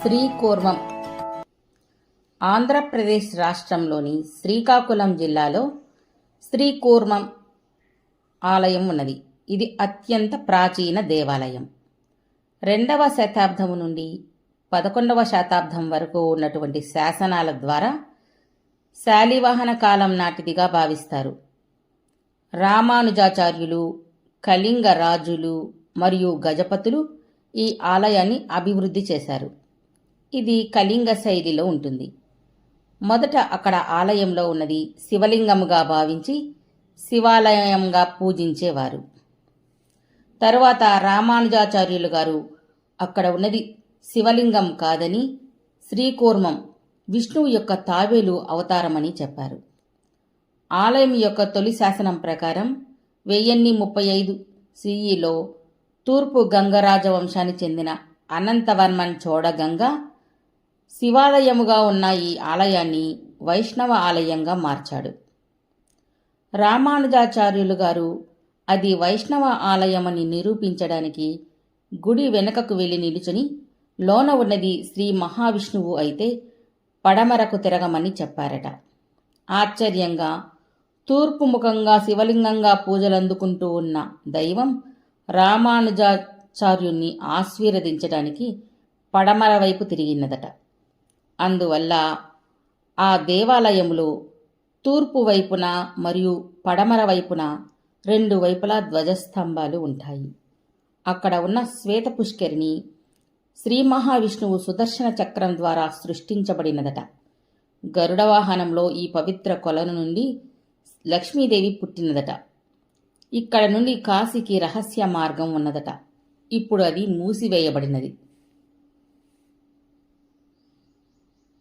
శ్రీకూర్మం ఆంధ్రప్రదేశ్ రాష్ట్రంలోని శ్రీకాకుళం జిల్లాలో శ్రీకూర్మం ఆలయం ఉన్నది. ఇది అత్యంత ప్రాచీన దేవాలయం. 2వ శతాబ్దం నుండి 11వ శతాబ్దం వరకు ఉన్నటువంటి శాసనాల ద్వారా శాలివాహన కాలం నాటిదిగా భావిస్తారు. రామానుజాచార్యులు, కళింగ రాజులు మరియు గజపతులు ఈ ఆలయాన్ని అభివృద్ధి చేశారు. ఇది కళింగ శైలిలో ఉంటుంది. మొదట అక్కడ ఆలయంలో ఉన్నది శివలింగముగా భావించి శివాలయంగా పూజించేవారు. తరువాత రామానుజాచార్యులు గారు అక్కడ ఉన్నది శివలింగం కాదని శ్రీకూర్మం విష్ణువు యొక్క తాబేలు అవతారమని చెప్పారు. ఆలయం యొక్క తొలి శాసనం ప్రకారం 1035 CEలో తూర్పు గంగ రాజవంశానికి చెందిన అనంతవర్మన్ చోడగంగ శివాలయముగా ఉన్న ఈ ఆలయాన్ని వైష్ణవ ఆలయంగా మార్చాడు. రామానుజాచార్యులు గారు అది వైష్ణవ ఆలయమని నిరూపించడానికి గుడి వెనుకకు వెళ్లి నిలుచుని లోన ఉన్నది శ్రీ మహావిష్ణువు అయితే పడమరకు తిరగమని చెప్పారట. ఆశ్చర్యంగా తూర్పు ముఖంగా శివలింగంగా పూజలందుకుంటూ ఉన్న దైవం రామానుజాచార్యుణ్ణి ఆశీర్వదించడానికి పడమర వైపు తిరిగినదట. అందువల్ల ఆ దేవాలయములో తూర్పు వైపున మరియు పడమర వైపున 2 వైపులా ధ్వజస్తంభాలు ఉంటాయి. అక్కడ ఉన్న శ్వేత పుష్కరిణి శ్రీ మహావిష్ణువు సుదర్శన చక్రం ద్వారా సృష్టించబడినదట. గరుడ వాహనంలో ఈ పవిత్ర కొలను నుండి లక్ష్మీదేవి పుట్టినదట. ఇక్కడ నుండి కాశీకి రహస్య మార్గం ఉన్నదట. ఇప్పుడు అది మూసివేయబడినది.